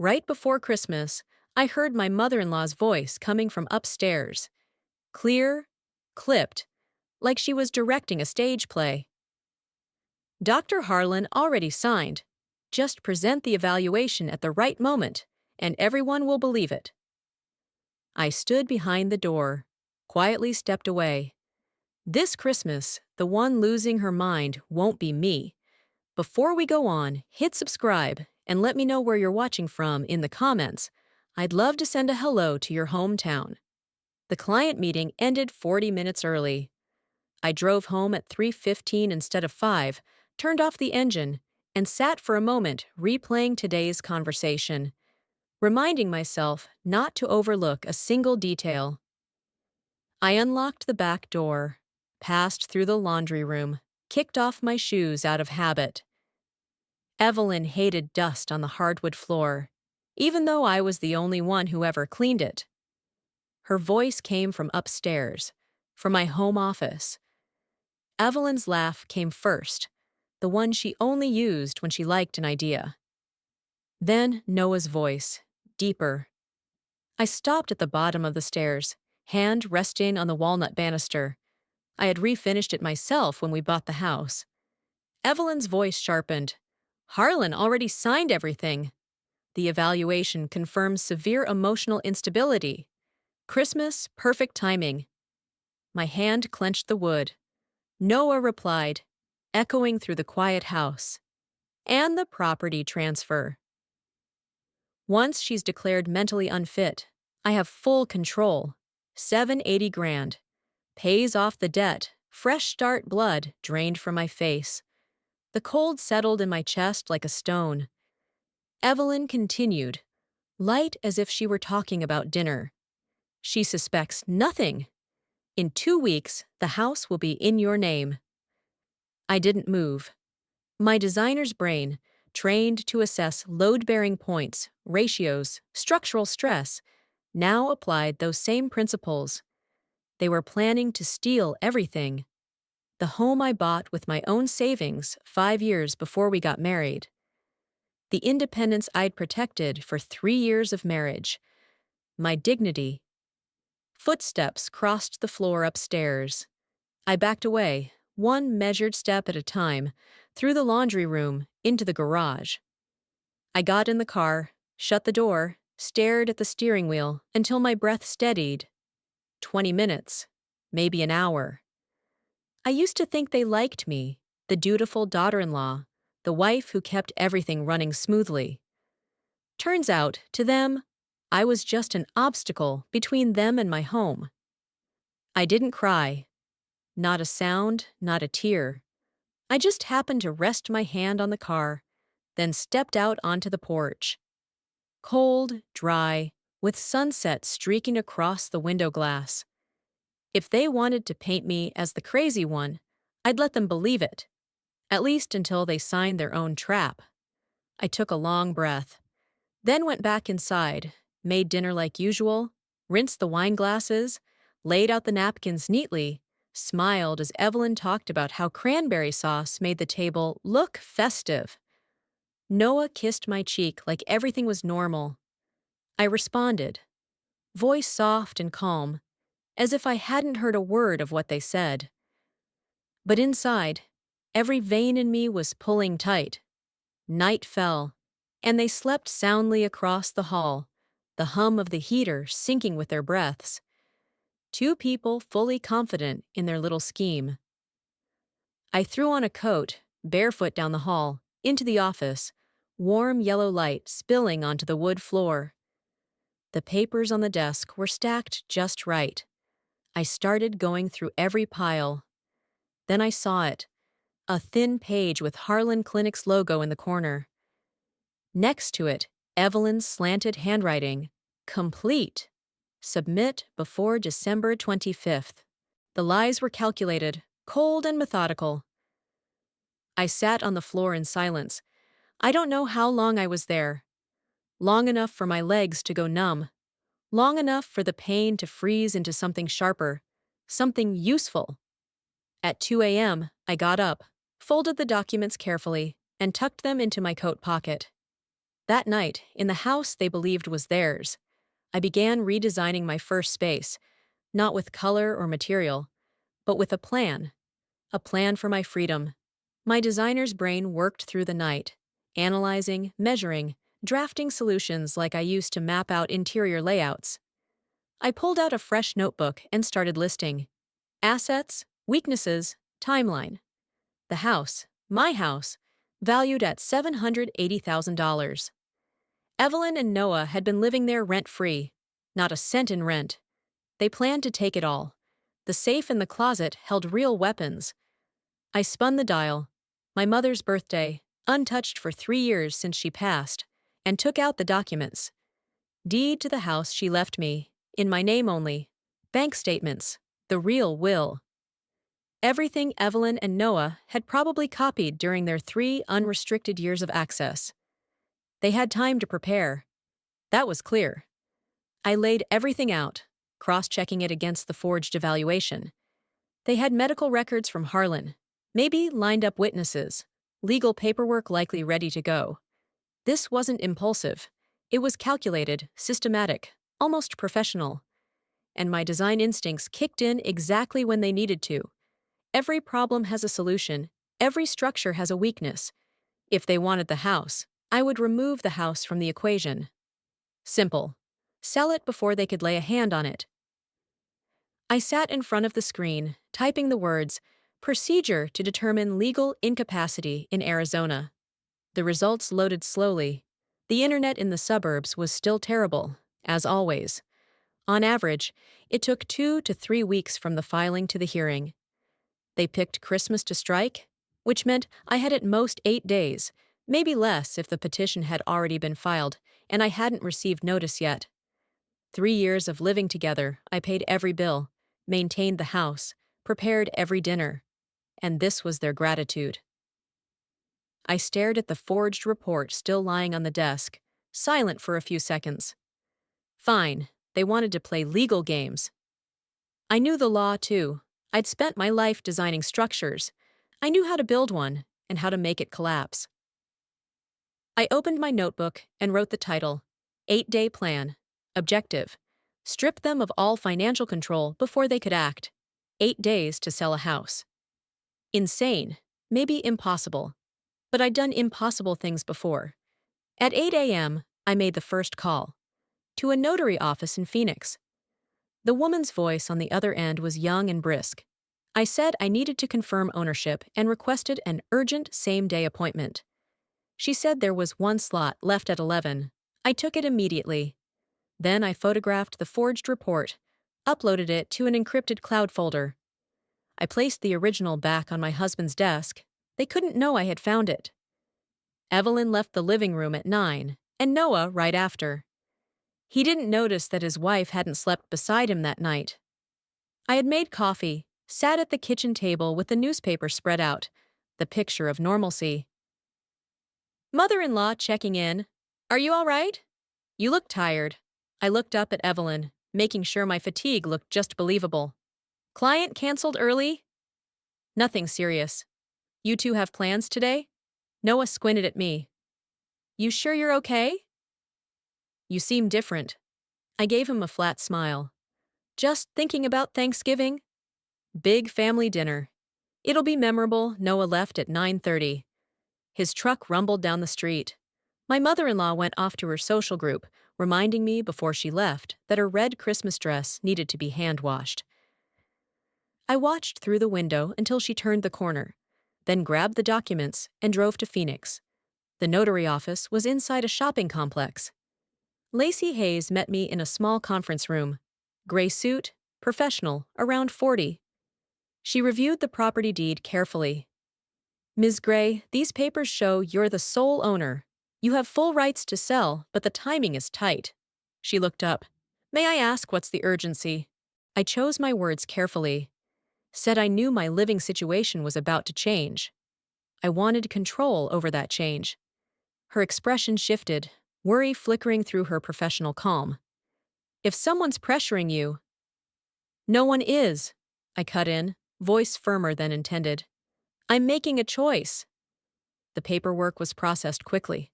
Right before Christmas, I heard my mother-in-law's voice coming from upstairs. Clear, clipped, like she was directing a stage play. Dr. Harlan already signed. Just present the evaluation at the right moment, and everyone will believe it. I stood behind the door, quietly stepped away. This Christmas, the one losing her mind won't be me. Before we go on, hit subscribe and let me know where you're watching from in the comments. I'd love to send a hello to your hometown. The client meeting ended 40 minutes early. I drove home at 3:15 instead of 5, turned off the engine, and sat for a moment replaying today's conversation, reminding myself not to overlook a single detail. I unlocked the back door, passed through the laundry room, kicked off my shoes out of habit. Evelyn hated dust on the hardwood floor, even though I was the only one who ever cleaned it. Her voice came from upstairs, from my home office. Evelyn's laugh came first, the one she only used when she liked an idea. Then Noah's voice, deeper. I stopped at the bottom of the stairs, hand resting on the walnut banister. I had refinished it myself when we bought the house. Evelyn's voice sharpened. Harlan already signed everything. The evaluation confirms severe emotional instability. Christmas, perfect timing. My hand clenched the wood. Noah replied, echoing through the quiet house. And the property transfer. Once she's declared mentally unfit, I have full control. $780,000. Pays off the debt. Fresh start blood drained from my face. The cold settled in my chest like a stone. Evelyn continued, light as if she were talking about dinner. She suspects nothing. In 2 weeks, the house will be in your name. I didn't move. My designer's brain, trained to assess load-bearing points, ratios, structural stress, now applied those same principles. They were planning to steal everything. The home I bought with my own savings 5 years before we got married. The independence I'd protected for 3 years of marriage. My dignity. Footsteps crossed the floor upstairs. I backed away, one measured step at a time, through the laundry room, into the garage. I got in the car, shut the door, stared at the steering wheel until my breath steadied. 20 minutes, maybe an hour. I used to think they liked me, the dutiful daughter-in-law, the wife who kept everything running smoothly. Turns out, to them, I was just an obstacle between them and my home. I didn't cry. Not a sound, not a tear. I just happened to rest my hand on the car, then stepped out onto the porch. Cold, dry, with sunset streaking across the window glass. If they wanted to paint me as the crazy one, I'd let them believe it, at least until they signed their own trap. I took a long breath, then went back inside, made dinner like usual, rinsed the wine glasses, laid out the napkins neatly, smiled as Evelyn talked about how cranberry sauce made the table look festive. Noah kissed my cheek like everything was normal. I responded, voice soft and calm, as if I hadn't heard a word of what they said. But inside, every vein in me was pulling tight. Night fell, and they slept soundly across the hall, the hum of the heater sinking with their breaths. 2 people fully confident in their little scheme. I threw on a coat, barefoot down the hall, into the office, warm yellow light spilling onto the wood floor. The papers on the desk were stacked just right. I started going through every pile. Then I saw it, a thin page with Harlan Clinic's logo in the corner. Next to it, Evelyn's slanted handwriting, complete. Submit before December 25th. The lies were calculated, cold and methodical. I sat on the floor in silence. I don't know how long I was there. Long enough for my legs to go numb. Long enough for the pain to freeze into something sharper, something useful. At 2 a.m., I got up, folded the documents carefully, and tucked them into my coat pocket. That night, in the house they believed was theirs, I began redesigning my first space, not with color or material, but with a plan for my freedom. My designer's brain worked through the night, analyzing, measuring, drafting solutions like I used to map out interior layouts. I pulled out a fresh notebook and started listing assets, weaknesses, timeline. The house, my house, valued at $780,000. Evelyn and Noah had been living there rent-free, not a cent in rent. They planned to take it all. The safe in the closet held real weapons. I spun the dial. My mother's birthday, untouched for 3 years since she passed, and took out the documents. Deed to the house she left me, in my name only. Bank statements, the real will. Everything Evelyn and Noah had probably copied during their 3 unrestricted years of access. They had time to prepare. That was clear. I laid everything out, cross-checking it against the forged evaluation. They had medical records from Harlan, maybe lined-up witnesses, legal paperwork likely ready to go. This wasn't impulsive. It was calculated, systematic, almost professional. And my design instincts kicked in exactly when they needed to. Every problem has a solution. Every structure has a weakness. If they wanted the house, I would remove the house from the equation. Simple. Sell it before they could lay a hand on it. I sat in front of the screen, typing the words, "Procedure to determine legal incapacity in Arizona." The results loaded slowly. The internet in the suburbs was still terrible, as always. On average, it took 2 to 3 weeks from the filing to the hearing. They picked Christmas to strike, which meant I had at most 8 days, maybe less if the petition had already been filed, and I hadn't received notice yet. 3 years of living together, I paid every bill, maintained the house, prepared every dinner, and this was their gratitude. I stared at the forged report still lying on the desk, silent for a few seconds. Fine, they wanted to play legal games. I knew the law, too. I'd spent my life designing structures. I knew how to build one and how to make it collapse. I opened my notebook and wrote the title, 8-Day Plan. Objective: strip them of all financial control before they could act. 8 days to sell a house. Insane, maybe impossible. But I'd done impossible things before. At 8 a.m., I made the first call. To a notary office in Phoenix. The woman's voice on the other end was young and brisk. I said I needed to confirm ownership and requested an urgent same-day appointment. She said there was one slot left at 11. I took it immediately. Then I photographed the forged report, uploaded it to an encrypted cloud folder. I placed the original back on my husband's desk. They couldn't know I had found it. Evelyn left the living room at 9, and Noah right after. He didn't notice that his wife hadn't slept beside him that night. I had made coffee, sat at the kitchen table with the newspaper spread out, the picture of normalcy. Mother-in-law checking in. Are you all right? You look tired. I looked up at Evelyn, making sure my fatigue looked just believable. Client canceled early? Nothing serious. You two have plans today? Noah squinted at me. You sure you're okay? You seem different. I gave him a flat smile. Just thinking about Thanksgiving? Big family dinner. It'll be memorable. Noah left at 9:30. His truck rumbled down the street. My mother-in-law went off to her social group, reminding me before she left that her red Christmas dress needed to be hand-washed. I watched through the window until she turned the corner, then grabbed the documents and drove to Phoenix. The notary office was inside a shopping complex. Lacey Hayes met me in a small conference room. Gray suit, professional, around 40. She reviewed the property deed carefully. Ms. Gray, these papers show you're the sole owner. You have full rights to sell, but the timing is tight. She looked up. May I ask what's the urgency? I chose my words carefully. Said I knew my living situation was about to change. I wanted control over that change. Her expression shifted, worry flickering through her professional calm. If someone's pressuring you... No one is, I cut in, voice firmer than intended. I'm making a choice. The paperwork was processed quickly.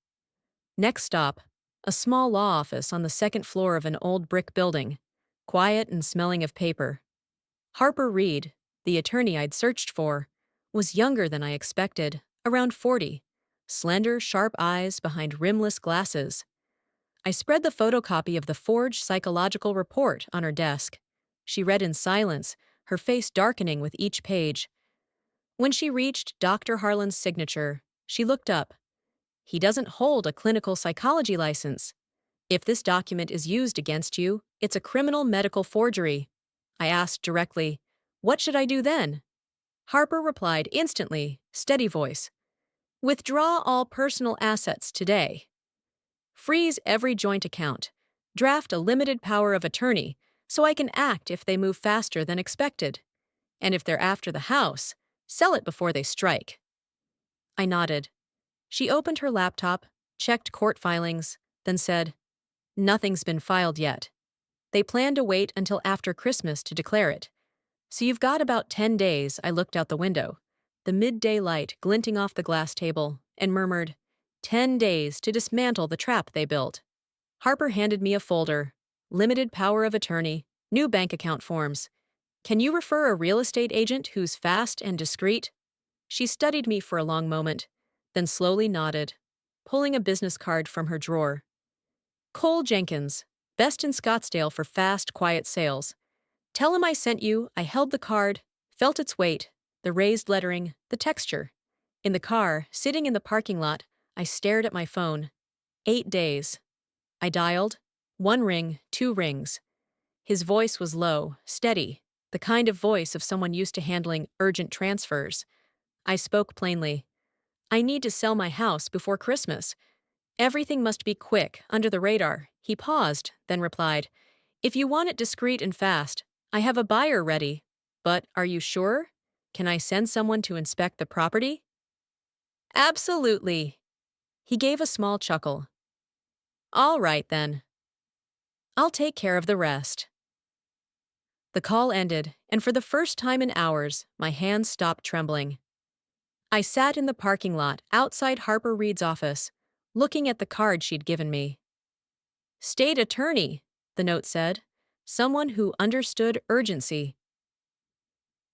Next stop, a small law office on the second floor of an old brick building, quiet and smelling of paper. Harper Reed, the attorney I'd searched for, was younger than I expected, around 40, slender, sharp eyes behind rimless glasses. I spread the photocopy of the forged psychological report on her desk. She read in silence, her face darkening with each page. When she reached Dr. Harlan's signature, she looked up. He doesn't hold a clinical psychology license. If this document is used against you, it's a criminal medical forgery. I asked directly, "What should I do then?" Harper replied instantly, steady voice. "Withdraw all personal assets today. Freeze every joint account. Draft a limited power of attorney so I can act if they move faster than expected. And if they're after the house, sell it before they strike." I nodded. She opened her laptop, checked court filings, then said, "Nothing's been filed yet. They plan to wait until after Christmas to declare it. So you've got about 10 days." I looked out the window, the midday light glinting off the glass table, and murmured, "10 days to dismantle the trap they built." Harper handed me a folder. Limited power of attorney, new bank account forms. "Can you refer a real estate agent who's fast and discreet?" She studied me for a long moment, then slowly nodded, pulling a business card from her drawer. "Cole Jenkins, best in Scottsdale for fast, quiet sales. Tell him I sent you." I held the card, felt its weight, the raised lettering, the texture. In the car, sitting in the parking lot, I stared at my phone. 8 days. I dialed. 1 ring, 2 rings. His voice was low, steady, the kind of voice of someone used to handling urgent transfers. I spoke plainly. "I need to sell my house before Christmas. Everything must be quick, under the radar." He paused, then replied, "If you want it discreet and fast, I have a buyer ready. But are you sure? Can I send someone to inspect the property?" "Absolutely." He gave a small chuckle. "All right, then. I'll take care of the rest." The call ended, and for the first time in hours, my hands stopped trembling. I sat in the parking lot outside Harper Reed's office, looking at the card she'd given me. "State attorney," the note said. "Someone who understood urgency."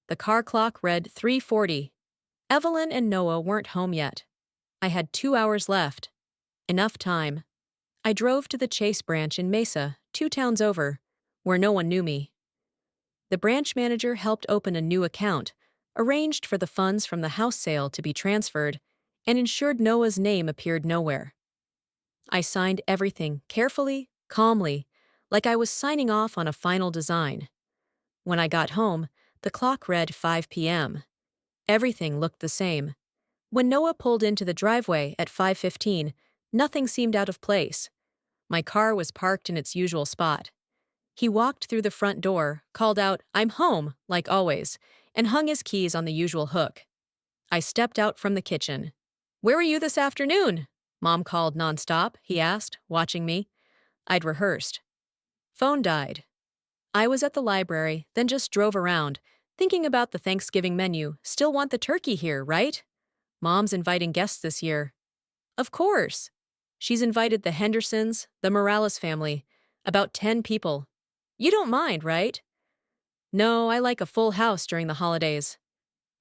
The car clock read 3:40. Evelyn and Noah weren't home yet. I had 2 hours left. Enough time. I drove to the Chase branch in Mesa, 2 towns over, where no one knew me. The branch manager helped open a new account, arranged for the funds from the house sale to be transferred, and ensured Noah's name appeared nowhere. I signed everything carefully, calmly, like I was signing off on a final design. When I got home, the clock read 5 p.m. Everything looked the same. When Noah pulled into the driveway at 5:15, nothing seemed out of place. My car was parked in its usual spot. He walked through the front door, called out, "I'm home," like always, and hung his keys on the usual hook. I stepped out from the kitchen. "Where were you this afternoon?" Mom called nonstop, he asked, watching me. I'd rehearsed. "Phone died." I was at the library, then just drove around, thinking about the Thanksgiving menu. "Still want the turkey here, right?" "Mom's inviting guests this year." "Of course." She's invited the Hendersons, the Morales family, about 10 people. "You don't mind, right?" "No, I like a full house during the holidays."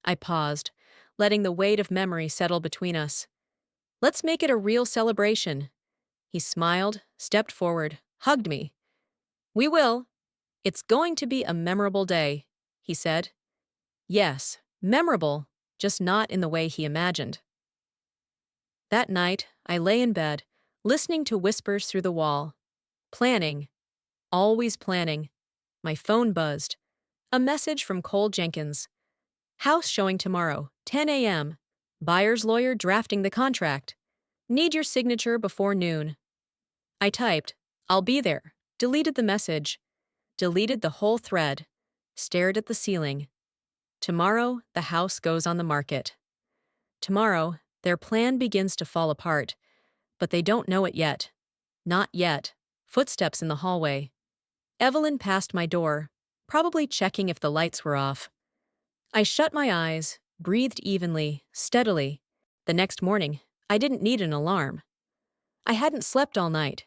I paused, letting the weight of memory settle between us. "Let's make it a real celebration." He smiled, stepped forward, hugged me. "We will. It's going to be a memorable day," he said. Yes, memorable, just not in the way he imagined. That night, I lay in bed, listening to whispers through the wall. Planning. Always planning. My phone buzzed. A message from Cole Jenkins. "House showing tomorrow, 10 a.m. Buyer's lawyer drafting the contract. Need your signature before noon." I typed, "I'll be there," deleted the message, deleted the whole thread, stared at the ceiling. Tomorrow, the house goes on the market. Tomorrow, their plan begins to fall apart, but they don't know it yet. Not yet. Footsteps in the hallway. Evelyn passed my door, probably checking if the lights were off. I shut my eyes, breathed evenly, steadily. The next morning, I didn't need an alarm. I hadn't slept all night,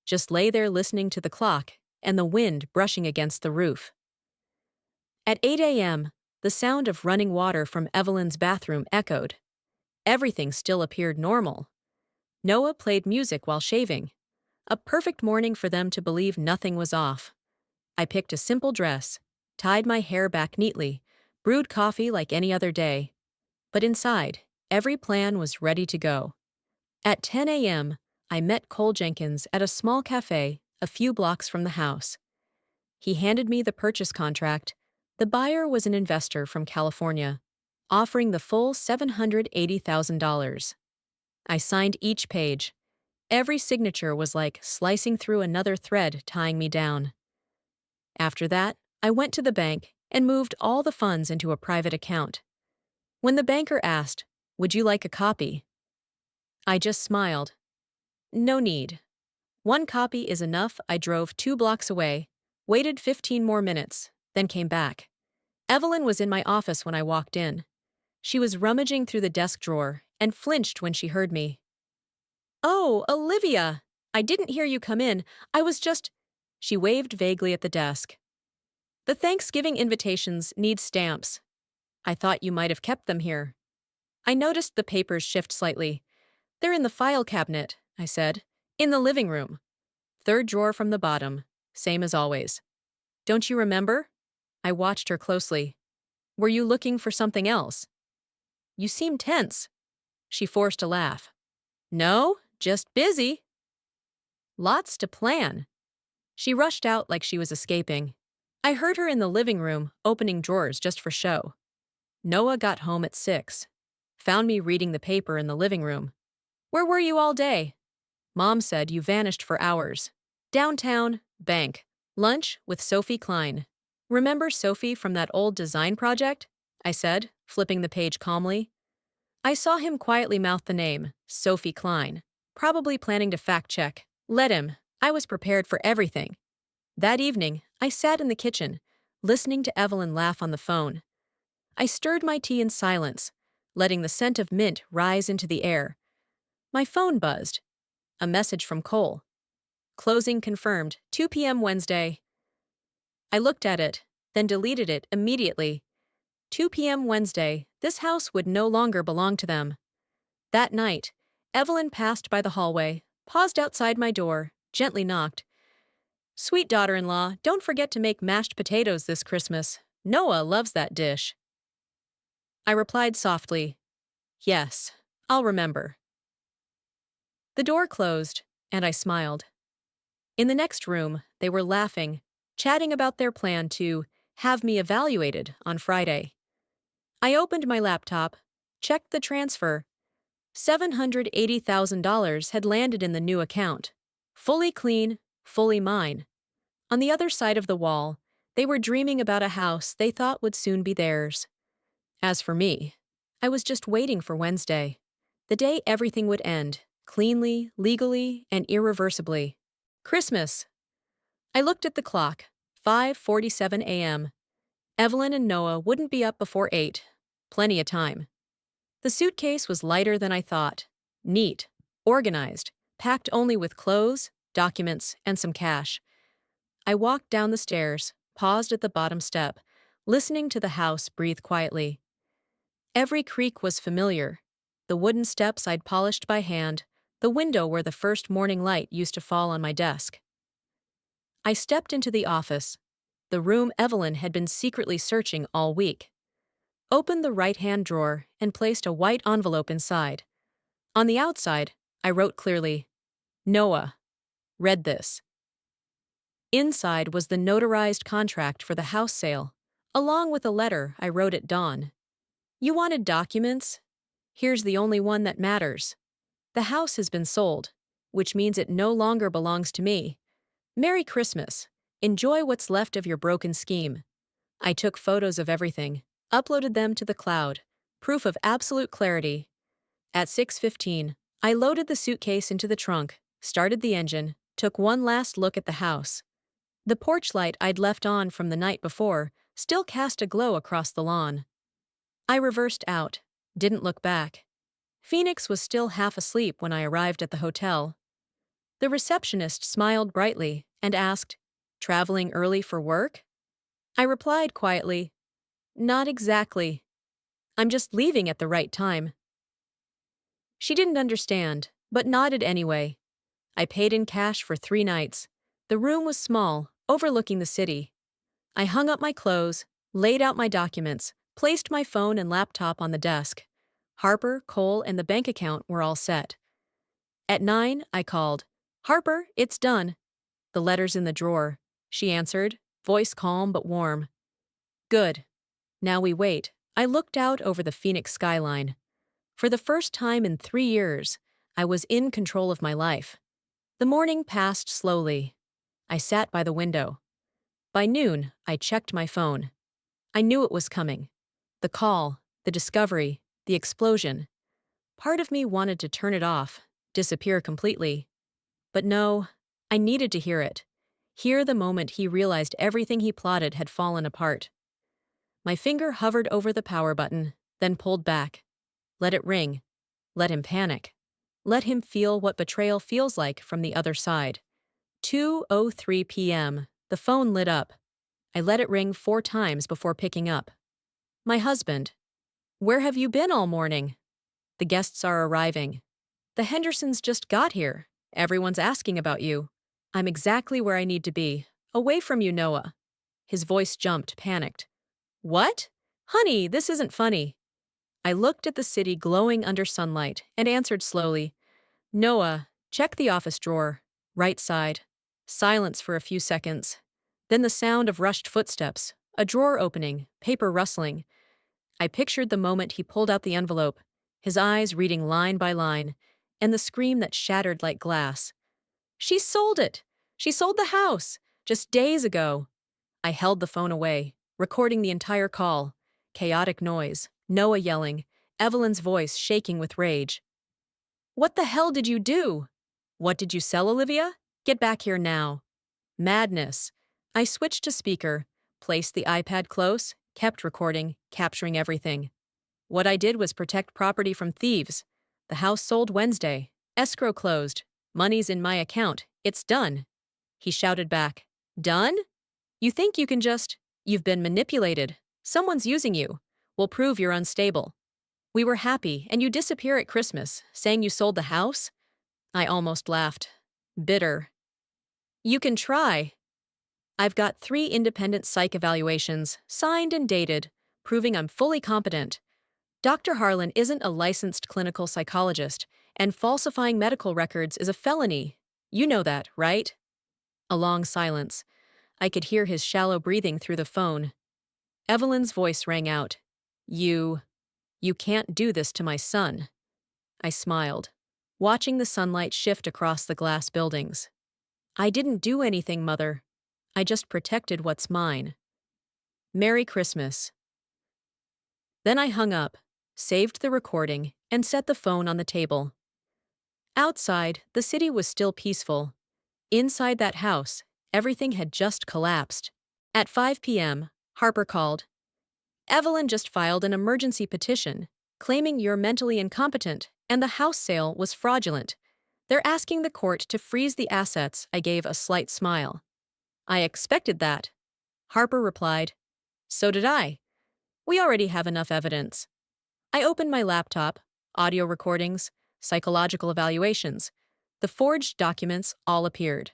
just lay there listening to the clock and the wind brushing against the roof. At 8 a.m., the sound of running water from Evelyn's bathroom echoed. Everything still appeared normal. Noah played music while shaving. A perfect morning for them to believe nothing was off. I picked a simple dress, tied my hair back neatly, brewed coffee like any other day. But inside, every plan was ready to go. At 10 a.m., I met Cole Jenkins at a small cafe a few blocks from the house. He handed me the purchase contract. The buyer was an investor from California, offering the full $780,000. I signed each page. Every signature was like slicing through another thread tying me down. After that, I went to the bank and moved all the funds into a private account. When the banker asked, "Would you like a copy?" I just smiled. No need. One copy is enough. I drove 2 blocks away, waited 15 more minutes, then came back. Evelyn was in my office when I walked in. She was rummaging through the desk drawer and flinched when she heard me. "Oh, Olivia! I didn't hear you come in. I was just—" She waved vaguely at the desk. "The Thanksgiving invitations need stamps. I thought you might have kept them here." I noticed the papers shift slightly. "They're in the file cabinet," I said. "In the living room. 3rd drawer from the bottom. Same as always." "Don't you remember?" I watched her closely. "Were you looking for something else?" "You seem tense." She forced a laugh. "No, just busy." "Lots to plan." She rushed out like she was escaping. I heard her in the living room, opening drawers just for show. Noah got home at 6. Found me reading the paper in the living room. "Where were you all day?" "Mom said you vanished for hours." "Downtown, bank, lunch with Sophie Klein." "Remember Sophie from that old design project?" I said, flipping the page calmly. I saw him quietly mouth the name, Sophie Klein, probably planning to fact-check. Let him. I was prepared for everything. That evening, I sat in the kitchen, listening to Evelyn laugh on the phone. I stirred my tea in silence, letting the scent of mint rise into the air. My phone buzzed. A message from Cole. "Closing confirmed, 2 p.m. Wednesday." I looked at it, then deleted it immediately. 2 p.m. Wednesday, this house would no longer belong to them. That night, Evelyn passed by the hallway, paused outside my door, gently knocked. "Sweet daughter-in-law, don't forget to make mashed potatoes this Christmas. Noah loves that dish." I replied softly, "Yes, I'll remember." The door closed, and I smiled. In the next room, they were laughing, chatting about their plan to have me evaluated on Friday. I opened my laptop, checked the transfer. $780,000 had landed in the new account. Fully clean, fully mine. On the other side of the wall, they were dreaming about a house they thought would soon be theirs. As for me, I was just waiting for Wednesday, the day everything would end, cleanly, legally, and irreversibly. Christmas. I looked at the clock, 5:47 a.m. Evelyn and Noah wouldn't be up before 8. Plenty of time. The suitcase was lighter than I thought. Neat, organized, packed only with clothes, documents, and some cash. I walked down the stairs, paused at the bottom step, listening to the house breathe quietly. Every creak was familiar. The wooden steps I'd polished by hand, the window where the first morning light used to fall on my desk. I stepped into the office, the room Evelyn had been secretly searching all week. Opened the right-hand drawer and placed a white envelope inside. On the outside, I wrote clearly, "Noah, read this." Inside was the notarized contract for the house sale, along with a letter I wrote at dawn. "You wanted documents? Here's the only one that matters. The house has been sold, which means it no longer belongs to me. Merry Christmas. Enjoy what's left of your broken scheme." I took photos of everything, uploaded them to the cloud, proof of absolute clarity. At 6:15, I loaded the suitcase into the trunk, started the engine, took one last look at the house. The porch light I'd left on from the night before still cast a glow across the lawn. I reversed out, didn't look back. Phoenix was still half asleep when I arrived at the hotel. The receptionist smiled brightly and asked, "Traveling early for work?" I replied quietly, "Not exactly. I'm just leaving at the right time." She didn't understand, but nodded anyway. I paid in cash for 3 nights. The room was small, overlooking the city. I hung up my clothes, laid out my documents, placed my phone and laptop on the desk. Harper, Cole, and the bank account were all set. At 9, I called. "Harper, it's done." "The letter's in the drawer," she answered, voice calm but warm. "Good. Now we wait." I looked out over the Phoenix skyline. For the first time in 3 years, I was in control of my life. The morning passed slowly. I sat by the window. By noon, I checked my phone. I knew it was coming. The call, the discovery, the explosion. Part of me wanted to turn it off, disappear completely. But no, I needed to hear it. Hear the moment he realized everything he plotted had fallen apart. My finger hovered over the power button, then pulled back. Let it ring. Let him panic. Let him feel what betrayal feels like from the other side. 2:03 p.m. The phone lit up. I let it ring 4 times before picking up. "My husband. Where have you been all morning?" "The guests are arriving." "The Hendersons just got here. Everyone's asking about you." "I'm exactly where I need to be. Away from you, Noah." His voice jumped, panicked. "What? Honey, this isn't funny." I looked at the city glowing under sunlight and answered slowly, "Noah, check the office drawer. Right side." Silence for a few seconds. Then the sound of rushed footsteps, a drawer opening, paper rustling. I pictured the moment he pulled out the envelope, his eyes reading line by line, and the scream that shattered like glass. "She sold it! She sold the house! Just days ago!" I held the phone away, recording the entire call. Chaotic noise, Noah yelling, Evelyn's voice shaking with rage. "What the hell did you do? What did you sell, Olivia? Get back here now." Madness. I switched to speaker, placed the iPad close, kept recording, capturing everything. What I did was protect property from thieves. The house sold Wednesday. Escrow closed. Money's in my account. It's done. He shouted back. "Done? You think you can just— You've been manipulated. Someone's using you. We'll prove you're unstable. We were happy, and you disappear at Christmas, saying you sold the house?" I almost laughed. Bitter. "You can try." I've got 3 independent psych evaluations, signed and dated, proving I'm fully competent. Dr. Harlan isn't a licensed clinical psychologist, and falsifying medical records is a felony. You know that, right? A long silence. I could hear his shallow breathing through the phone. Evelyn's voice rang out. You can't do this to my son." I smiled, watching the sunlight shift across the glass buildings. "I didn't do anything, Mother. I just protected what's mine. Merry Christmas." Then I hung up, saved the recording, and set the phone on the table. Outside, the city was still peaceful. Inside that house, everything had just collapsed. At 5 p.m., Harper called. "Evelyn just filed an emergency petition, claiming you're mentally incompetent and the house sale was fraudulent. They're asking the court to freeze the assets." I gave a slight smile. "I expected that." Harper replied, "So did I. We already have enough evidence." I opened my laptop, audio recordings, psychological evaluations. The forged documents all appeared.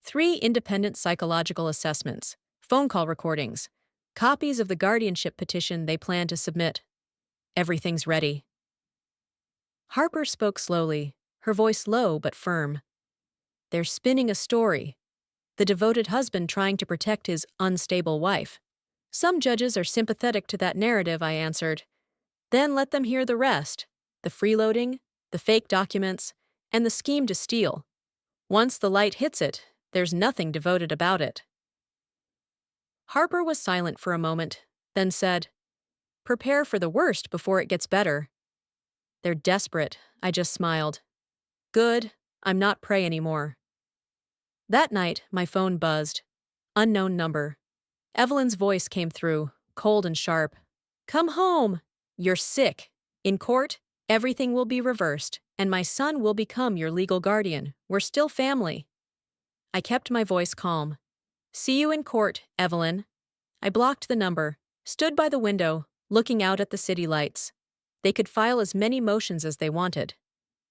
3 independent psychological assessments, phone call recordings, copies of the guardianship petition they plan to submit. Everything's ready. Harper spoke slowly, her voice low but firm. "They're spinning a story. The devoted husband trying to protect his unstable wife. Some judges are sympathetic to that narrative," I answered. "Then let them hear the rest. The freeloading, the fake documents, and the scheme to steal. Once the light hits it, there's nothing devoted about it." Harper was silent for a moment, then said, "Prepare for the worst before it gets better." "They're desperate," I just smiled. "Good, I'm not prey anymore." That night, my phone buzzed. Unknown number. Evelyn's voice came through, cold and sharp. "Come home! You're sick. In court? Everything will be reversed, and my son will become your legal guardian. We're still family. I kept my voice calm. See you in court, Evelyn. I blocked the number, stood by the window, looking out at the city lights. They could file as many motions as they wanted.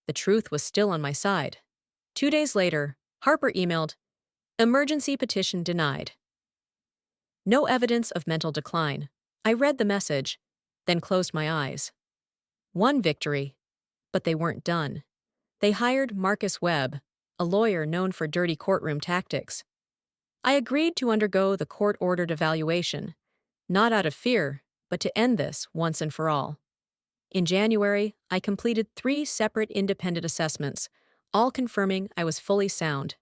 The truth was still on my side. 2 days later, Harper emailed, "Emergency petition denied." No evidence of mental decline. I read the message, then closed my eyes. One victory, but they weren't done. They hired Marcus Webb, a lawyer known for dirty courtroom tactics. I agreed to undergo the court-ordered evaluation, not out of fear, but to end this once and for all. In January, I completed 3 separate independent assessments, all confirming I was fully sound.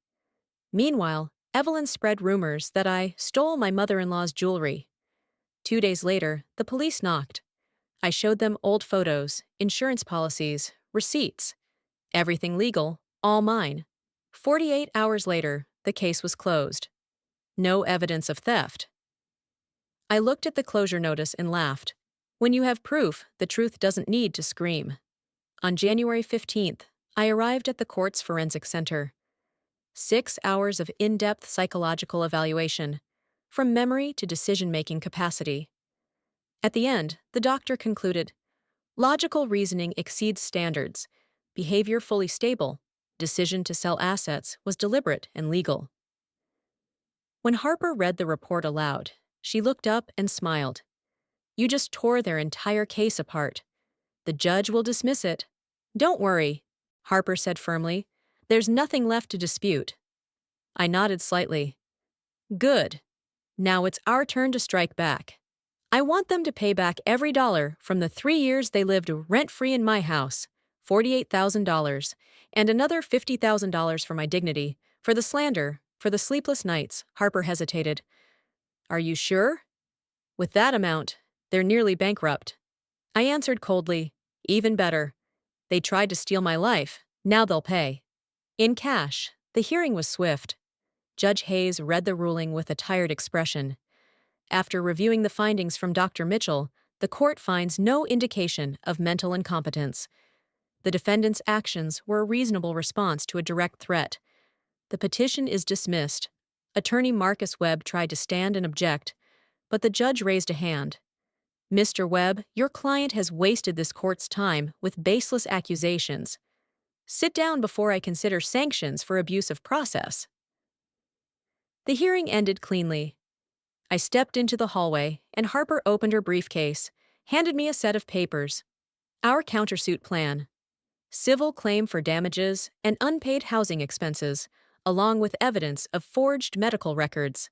Meanwhile, Evelyn spread rumors that I stole my mother-in-law's jewelry. 2 days later, the police knocked. I showed them old photos, insurance policies, receipts. Everything legal, all mine. 48 hours later, the case was closed. No evidence of theft. I looked at the closure notice and laughed. When you have proof, the truth doesn't need to scream. On January 15th, I arrived at the court's forensic center. 6 hours of in-depth psychological evaluation, from memory to decision-making capacity. At the end, the doctor concluded, logical reasoning exceeds standards, behavior fully stable, decision to sell assets was deliberate and legal. When Harper read the report aloud, she looked up and smiled. You just tore their entire case apart. The judge will dismiss it. Don't worry, Harper said firmly. There's nothing left to dispute. I nodded slightly. Good. Now it's our turn to strike back. I want them to pay back every dollar from the 3 years they lived rent-free in my house, $48,000, and another $50,000 for my dignity, for the slander, for the sleepless nights. Harper hesitated. Are you sure? With that amount, they're nearly bankrupt. I answered coldly, even better. They tried to steal my life, now they'll pay. In cash. The hearing was swift. Judge Hayes read the ruling with a tired expression. After reviewing the findings from Dr. Mitchell, the court finds no indication of mental incompetence. The defendant's actions were a reasonable response to a direct threat. The petition is dismissed. Attorney Marcus Webb tried to stand and object, but the judge raised a hand. Mr. Webb, your client has wasted this court's time with baseless accusations. Sit down before I consider sanctions for abuse of process. The hearing ended cleanly. I stepped into the hallway, and Harper opened her briefcase, handed me a set of papers. Our countersuit plan. Civil claim for damages and unpaid housing expenses, along with evidence of forged medical records.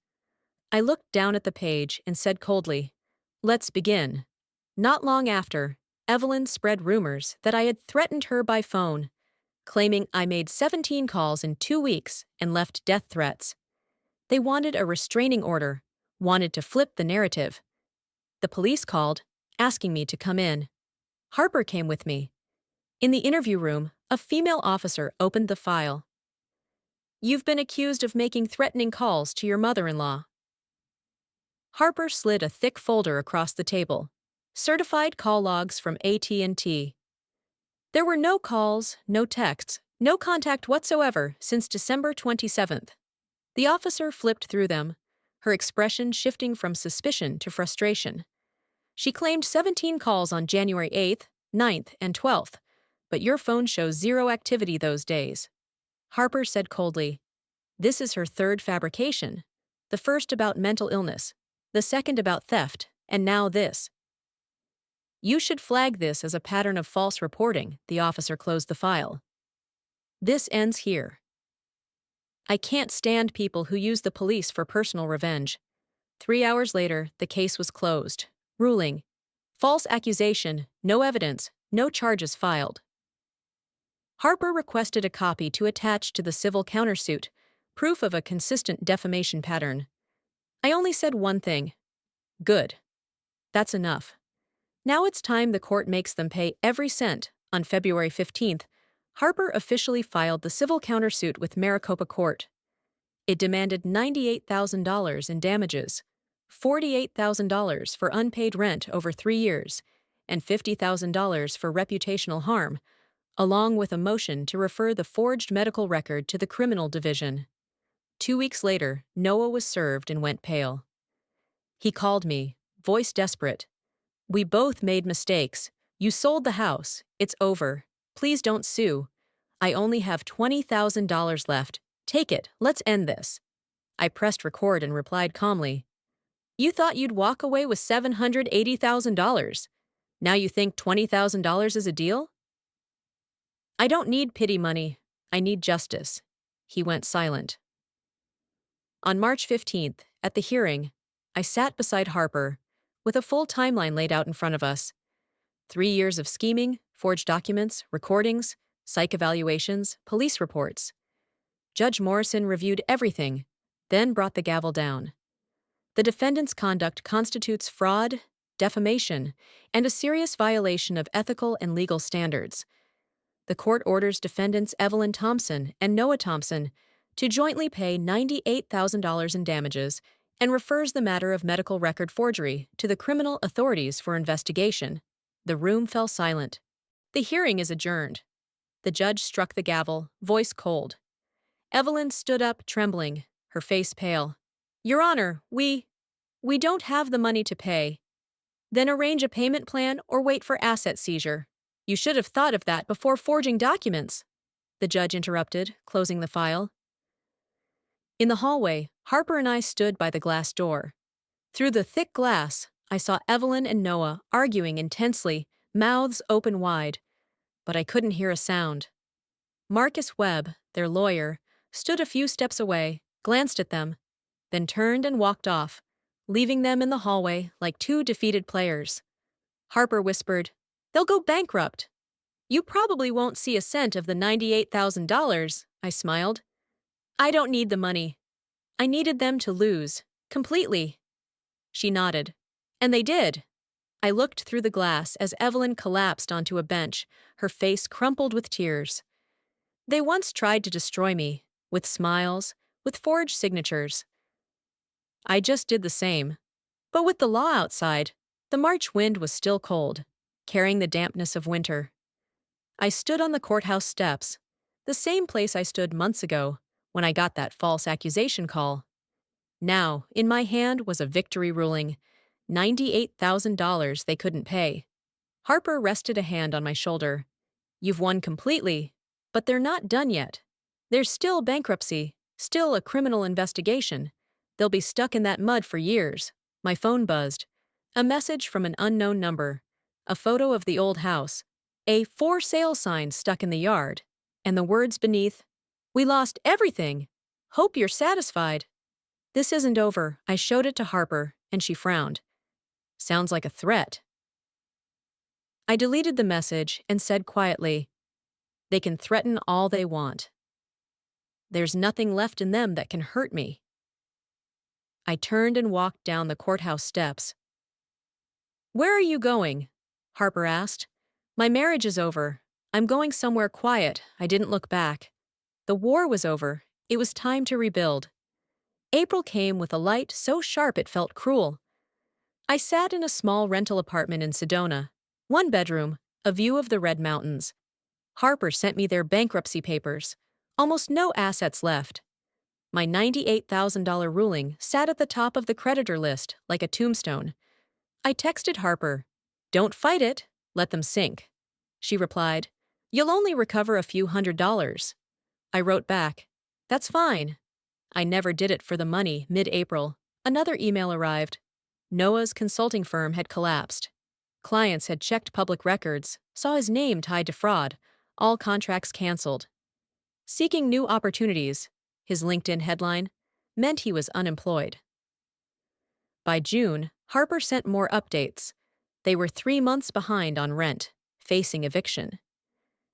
I looked down at the page and said coldly, let's begin. Not long after, Evelyn spread rumors that I had threatened her by phone, claiming I made 17 calls in 2 weeks and left death threats. They wanted a restraining order, wanted to flip the narrative. The police called, asking me to come in. Harper came with me. In the interview room, a female officer opened the file. You've been accused of making threatening calls to your mother-in-law. Harper slid a thick folder across the table. Certified call logs from AT&T. There were no calls, no texts, no contact whatsoever since December 27th. The officer flipped through them, her expression shifting from suspicion to frustration. She claimed 17 calls on January 8th, 9th, and 12th, but your phone shows 0 activity those days. Harper said coldly, this is her 3rd fabrication. The first about mental illness, the second about theft, and now this. You should flag this as a pattern of false reporting. The officer closed the file. This ends here. I can't stand people who use the police for personal revenge. 3 hours later, the case was closed. Ruling. False accusation, no evidence, no charges filed. Harper requested a copy to attach to the civil countersuit, proof of a consistent defamation pattern. I only said one thing. Good. That's enough. Now it's time the court makes them pay every cent. On February 15th, Harper officially filed the civil countersuit with Maricopa Court. It demanded $98,000 in damages, $48,000 for unpaid rent over 3 years, and $50,000 for reputational harm, along with a motion to refer the forged medical record to the criminal division. 2 weeks later, Noah was served and went pale. He called me, voice desperate. "We both made mistakes. You sold the house. It's over. Please don't sue. I only have $20,000 left. Take it. Let's end this." I pressed record and replied calmly, "You thought you'd walk away with $780,000. Now you think $20,000 is a deal?" "I don't need pity money. I need justice." He went silent. On March 15th, at the hearing, I sat beside Harper, with a full timeline laid out in front of us. 3 years of scheming, forged documents, recordings, psych evaluations, police reports. Judge Morrison reviewed everything, then brought the gavel down. The defendant's conduct constitutes fraud, defamation, and a serious violation of ethical and legal standards. The court orders defendants Evelyn Thompson and Noah Thompson to jointly pay $98,000 in damages and refers the matter of medical record forgery to the criminal authorities for investigation. The room fell silent. The hearing is adjourned. The judge struck the gavel, voice cold. Evelyn stood up, trembling, her face pale. "Your Honor, we don't have the money to pay." "Then arrange a payment plan or wait for asset seizure. You should have thought of that before forging documents," the judge interrupted, closing the file. In the hallway, Harper and I stood by the glass door. Through the thick glass, I saw Evelyn and Noah arguing intensely, mouths open wide, but I couldn't hear a sound. Marcus Webb, their lawyer, stood a few steps away, glanced at them, then turned and walked off, leaving them in the hallway like two defeated players. Harper whispered, "They'll go bankrupt." "You probably won't see a cent of the $98,000, I smiled. "I don't need the money. I needed them to lose, completely." She nodded. "And they did." I looked through the glass as Evelyn collapsed onto a bench, her face crumpled with tears. "They once tried to destroy me, with smiles, with forged signatures. I just did the same. But with the law outside, the March wind was still cold, carrying the dampness of winter. I stood on the courthouse steps, the same place I stood months ago when I got that false accusation call. Now, in my hand was a victory ruling, $98,000 they couldn't pay. Harper rested a hand on my shoulder. "You've won completely, but they're not done yet. There's still bankruptcy, still a criminal investigation. They'll be stuck in that mud for years." My phone buzzed. A message from an unknown number, a photo of the old house, a "for sale" sign stuck in the yard, and the words beneath, "We lost everything. Hope you're satisfied." "This isn't over." I showed it to Harper, and she frowned. "Sounds like a threat." I deleted the message and said quietly, "They can threaten all they want. There's nothing left in them that can hurt me." I turned and walked down the courthouse steps. "Where are you going?" Harper asked. "My marriage is over. I'm going somewhere quiet." I didn't look back. The war was over. It was time to rebuild. April came with a light so sharp it felt cruel. I sat in a small rental apartment in Sedona, 1 bedroom, a view of the Red Mountains. Harper sent me their bankruptcy papers. Almost no assets left. My $98,000 ruling sat at the top of the creditor list like a tombstone. I texted Harper, "Don't fight it, let them sink." She replied, "You'll only recover a few $100s." I wrote back, "That's fine." I never did it for the money. Mid-April, another email arrived. Noah's consulting firm had collapsed. Clients had checked public records, saw his name tied to fraud, all contracts canceled. Seeking new opportunities, his LinkedIn headline, meant he was unemployed. By June, Harper sent more updates. They were 3 months behind on rent, facing eviction.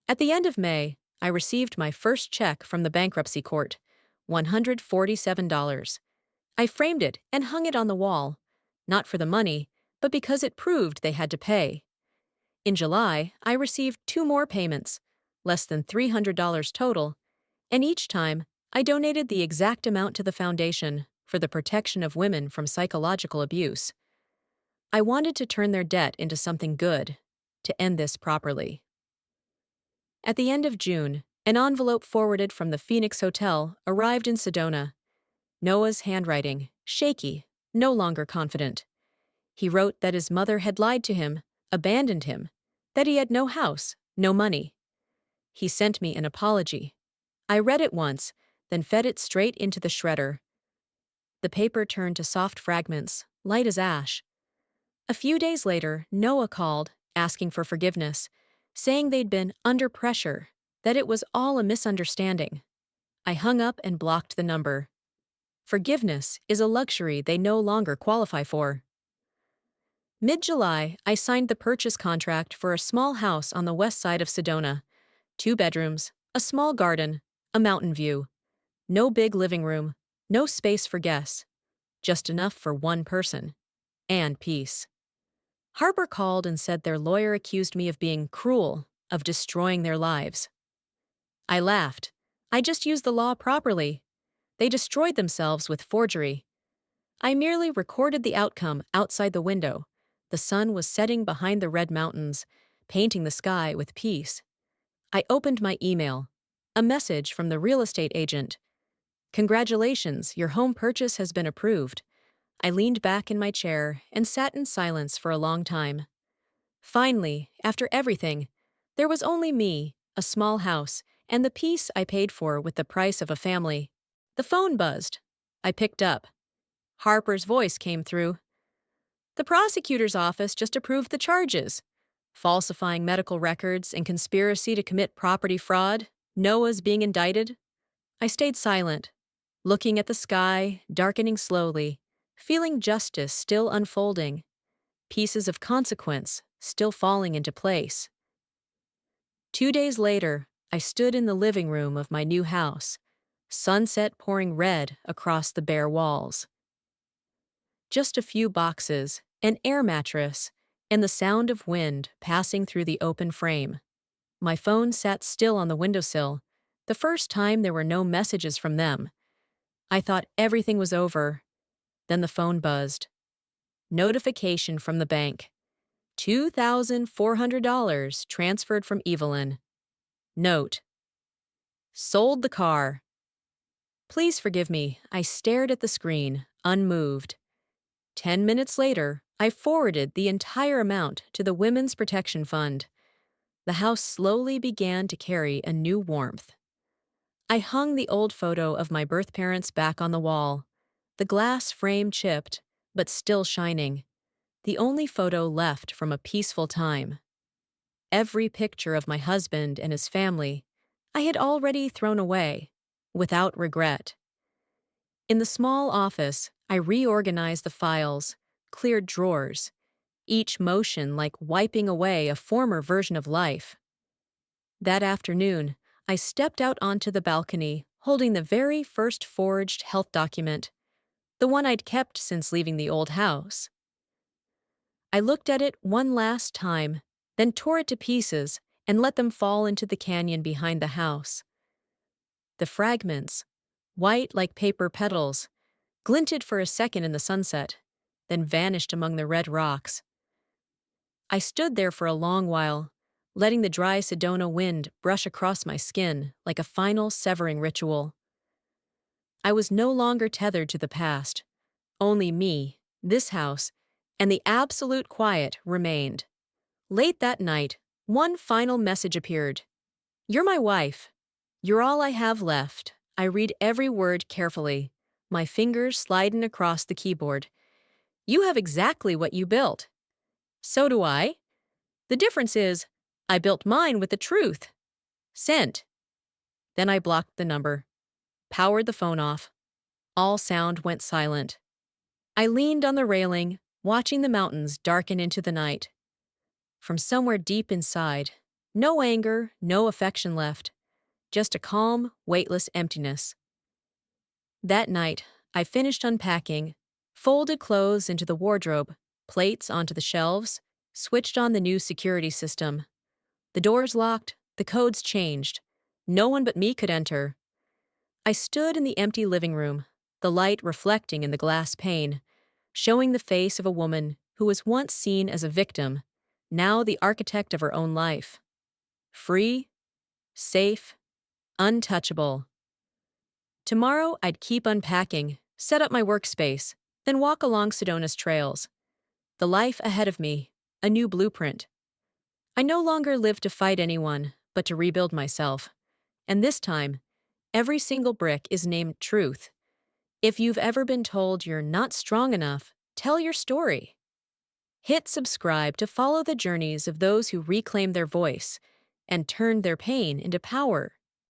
At the end of May, I received my first check from the bankruptcy court, $147. I framed it and hung it on the wall, not for the money, but because it proved they had to pay. In July, I received 2 more payments, less than $300 total, and each time, I donated the exact amount to the foundation for the protection of women from psychological abuse. I wanted to turn their debt into something good, to end this properly. At the end of June, an envelope forwarded from the Phoenix Hotel arrived in Sedona. Noah's handwriting, shaky, no longer confident. He wrote that his mother had lied to him, abandoned him, that he had no house, no money. He sent me an apology. I read it once, then fed it straight into the shredder. The paper turned to soft fragments, light as ash. A few days later, Noah called, asking for forgiveness, saying they'd been under pressure, that it was all a misunderstanding. I hung up and blocked the number. Forgiveness is a luxury they no longer qualify for. Mid-July, I signed the purchase contract for a small house on the west side of Sedona. 2 bedrooms, a small garden, a mountain view. No big living room, no space for guests. Just enough for one person. And peace. Harper called and said their lawyer accused me of being cruel, of destroying their lives. I laughed. I just used the law properly. They destroyed themselves with forgery. I merely recorded the outcome outside the window. The sun was setting behind the red mountains, painting the sky with peace. I opened my email. A message from the real estate agent. Congratulations, your home purchase has been approved. I leaned back in my chair and sat in silence for a long time. Finally, after everything, there was only me, a small house, and the peace I paid for with the price of a family. The phone buzzed. I picked up. Harper's voice came through. The prosecutor's office just approved the charges. Falsifying medical records and conspiracy to commit property fraud. Noah's being indicted. I stayed silent, looking at the sky, darkening slowly, feeling justice still unfolding, pieces of consequence still falling into place. 2 days later, I stood in the living room of my new house, sunset pouring red across the bare walls. Just a few boxes, an air mattress, and the sound of wind passing through the open frame. My phone sat still on the windowsill, the first time there were no messages from them. I thought everything was over. Then the phone buzzed. Notification from the bank. $2,400 transferred from Evelyn. Note. Sold the car. Please forgive me. I stared at the screen, unmoved. 10 minutes later, I forwarded the entire amount to the Women's Protection Fund. The house slowly began to carry a new warmth. I hung the old photo of my birth parents back on the wall, the glass frame chipped, but still shining, the only photo left from a peaceful time. Every picture of my husband and his family I had already thrown away, without regret. In the small office, I reorganized the files, cleared drawers, each motion like wiping away a former version of life. That afternoon, I stepped out onto the balcony, holding the very first forged health document, the one I'd kept since leaving the old house. I looked at it one last time, then tore it to pieces and let them fall into the canyon behind the house. The fragments, white like paper petals, glinted for a second in the sunset, then vanished among the red rocks. I stood there for a long while, letting the dry Sedona wind brush across my skin like a final severing ritual. I was no longer tethered to the past. Only me, this house, and the absolute quiet remained. Late that night, one final message appeared. You're my wife. You're all I have left. I read every word carefully, my fingers sliding across the keyboard. You have exactly what you built. So do I. The difference is, I built mine with the truth. Sent. Then I blocked the number, powered the phone off. All sound went silent. I leaned on the railing, watching the mountains darken into the night. From somewhere deep inside, no anger, no affection left, just a calm, weightless emptiness. That night, I finished unpacking, folded clothes into the wardrobe, plates onto the shelves, switched on the new security system. The doors locked, the codes changed. No one but me could enter. I stood in the empty living room, the light reflecting in the glass pane, showing the face of a woman who was once seen as a victim, now the architect of her own life. Free, safe, untouchable. Tomorrow, I'd keep unpacking, set up my workspace, then walk along Sedona's trails. The life ahead of me, a new blueprint. I no longer live to fight anyone, but to rebuild myself. And this time, every single brick is named truth. If you've ever been told you're not strong enough, tell your story. Hit subscribe to follow the journeys of those who reclaimed their voice and turned their pain into power.